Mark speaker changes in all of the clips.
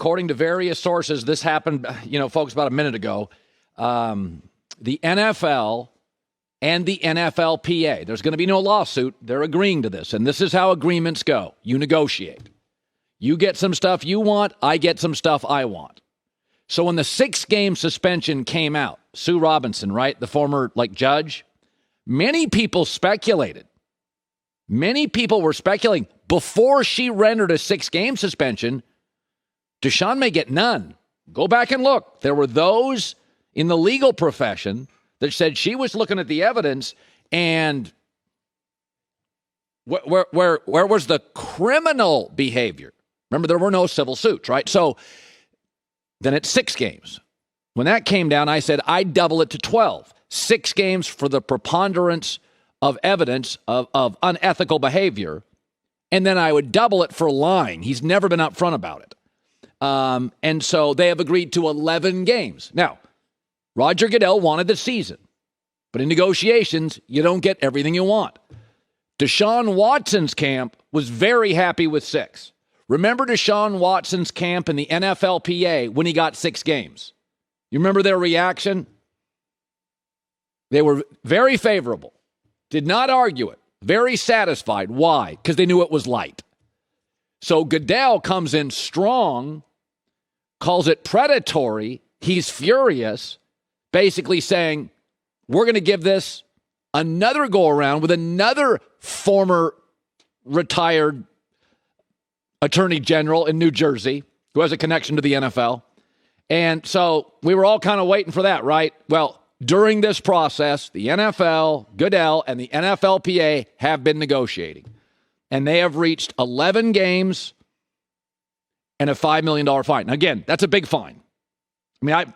Speaker 1: according to various sources, this happened, folks, about a minute ago. The NFL and the NFLPA, there's going to be no lawsuit. They're agreeing to this. And this is how agreements go. You negotiate. You get some stuff you want. I get some stuff I want. So when the 6-game suspension came out, Sue Robinson, right, the former judge, many people speculated. Many people were speculating before she rendered a 6-game suspension, Deshaun may get none. Go back and look. There were those in the legal profession that said she was looking at the evidence and where was the criminal behavior? Remember, there were no civil suits, right? So then it's 6 games. When that came down, I said I'd double it to 12. 6 games for the preponderance of evidence of unethical behavior, and then I would double it for lying. He's never been upfront about it. And so they have agreed to 11 games. Now, Roger Goodell wanted the season, but in negotiations, you don't get everything you want. Deshaun Watson's camp was very happy with 6. Remember Deshaun Watson's camp in the NFLPA when he got 6 games? You remember their reaction? They were very favorable, did not argue it, very satisfied. Why? Because they knew it was light. So Goodell comes in strong, calls it predatory. He's furious, basically saying, we're going to give this another go around with another former retired attorney general in New Jersey who has a connection to the NFL. And so we were all kind of waiting for that, right? Well, during this process, the NFL, Goodell, and the NFLPA have been negotiating. And they have reached 11 games and a $5 million fine. Now, again, that's a big fine. I mean,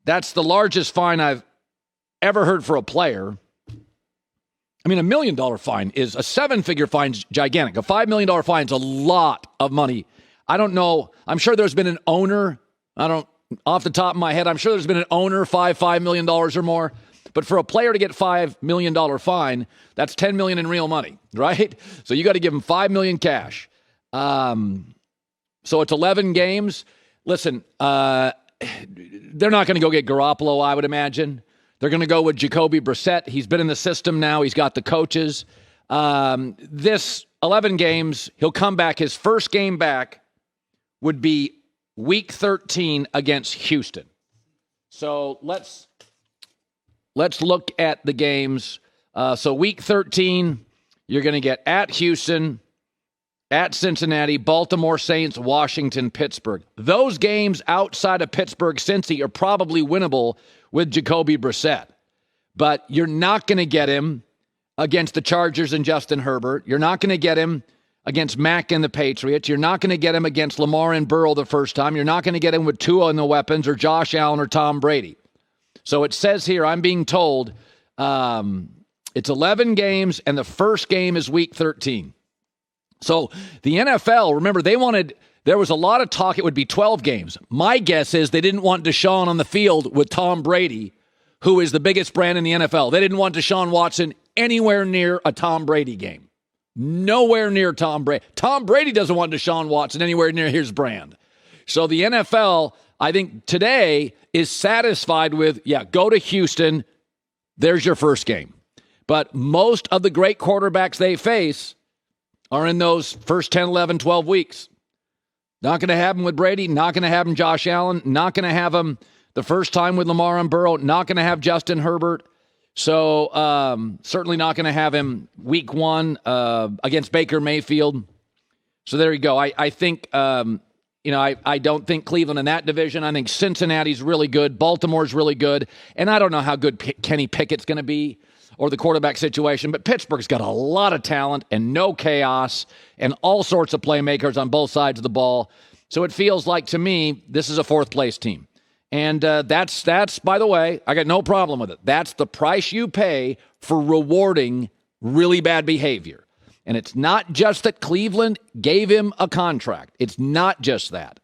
Speaker 1: that's the largest fine I've ever heard for a player. I mean, $1 million fine is a 7-figure fine, gigantic. A $5 million fine is a lot of money. I don't know. I'm sure there's been an owner. Off the top of my head, I'm sure there's been an owner, $5 million or more. But for a player to get $5 million fine, that's $10 million in real money, right? So you got to give him $5 million cash. So it's 11 games. Listen, they're not going to go get Garoppolo, I would imagine. They're going to go with Jacoby Brissett. He's been in the system now. He's got the coaches. This 11 games, he'll come back. His first game back would be Week 13 against Houston. So let's look at the games. So Week 13, you're going to get at Houston, at Cincinnati, Baltimore Saints, Washington, Pittsburgh. Those games outside of Pittsburgh, Cincy, are probably winnable with Jacoby Brissett. But you're not going to get him against the Chargers and Justin Herbert. You're not going to get him against Mac and the Patriots. You're not going to get him against Lamar and Burrow the first time. You're not going to get him with Tua and the weapons or Josh Allen or Tom Brady. So it says here, I'm being told it's 11 games, and the first game is Week 13. So the NFL, remember, there was a lot of talk it would be 12 games. My guess is they didn't want Deshaun on the field with Tom Brady, who is the biggest brand in the NFL. They didn't want Deshaun Watson anywhere near a Tom Brady game. Nowhere near Tom Brady. Tom Brady doesn't want Deshaun Watson anywhere near his brand. So the NFL, I think today, is satisfied with, go to Houston. There's your first game. But most of the great quarterbacks they face are in those first 10, 11, 12 weeks. Not going to have him with Brady. Not going to have him Josh Allen. Not going to have him the first time with Lamar and Burrow. Not going to have Justin Herbert. So certainly not going to have him Week 1 against Baker Mayfield. So there you go. I think, I don't think Cleveland in that division. I think Cincinnati's really good. Baltimore's really good. And I don't know how good Kenny Pickett's going to be or the quarterback situation, but Pittsburgh's got a lot of talent and no chaos and all sorts of playmakers on both sides of the ball. So it feels like, to me, this is a fourth-place team. And that's, by the way, I got no problem with it. That's the price you pay for rewarding really bad behavior. And it's not just that Cleveland gave him a contract. It's not just that.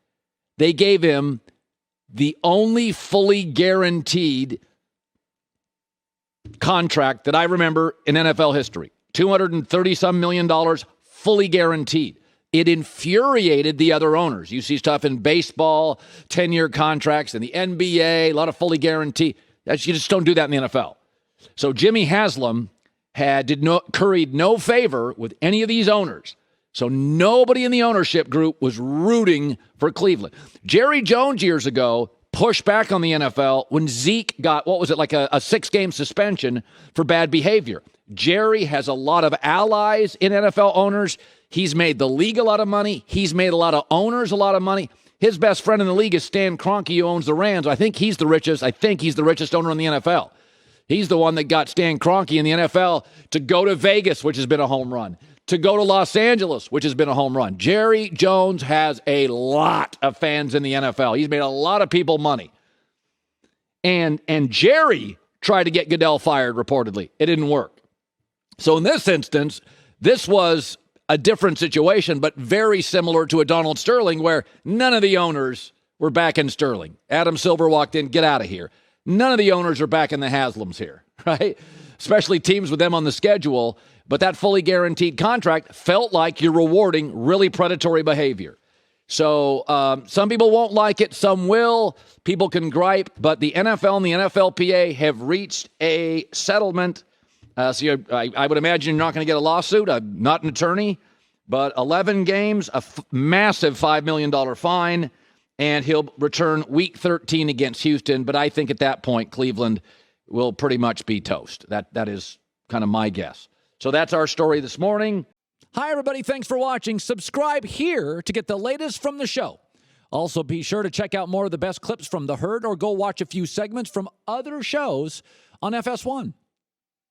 Speaker 1: They gave him the only fully guaranteed contract that I remember in NFL history. $230-some million fully guaranteed. It infuriated the other owners. You see stuff in baseball, 10-year contracts, in the NBA, a lot of fully guaranteed. You just don't do that in the NFL. So Jimmy Haslam curried no favor with any of these owners. So nobody in the ownership group was rooting for Cleveland. Jerry Jones years ago pushed back on the NFL when Zeke got, like a 6-game suspension for bad behavior. Jerry has a lot of allies in NFL owners. He's made the league a lot of money. He's made a lot of owners a lot of money. His best friend in the league is Stan Kroenke, who owns the Rams. I think he's the richest owner in the NFL. He's the one that got Stan Kroenke in the NFL to go to Vegas, which has been a home run, to go to Los Angeles, which has been a home run. Jerry Jones has a lot of fans in the NFL. He's made a lot of people money. And Jerry tried to get Goodell fired, reportedly. It didn't work. So in this instance, this was a different situation, but very similar to a Donald Sterling, where none of the owners were backing Sterling. Adam Silver walked in, get out of here. None of the owners are backing the Haslams here, right? Especially teams with them on the schedule. But that fully guaranteed contract felt like you're rewarding really predatory behavior. So some people won't like it. Some will. People can gripe. But the NFL and the NFLPA have reached a settlement. So I would imagine you're not going to get a lawsuit. I'm not an attorney. But 11 games, a massive $5 million fine, and he'll return Week 13 against Houston. But I think at that point, Cleveland will pretty much be toast. That is kind of my guess. So that's our story this morning. Hi, everybody. Thanks for watching. Subscribe here to get the latest from the show. Also, be sure to check out more of the best clips from The Herd or go watch a few segments from other shows on FS1.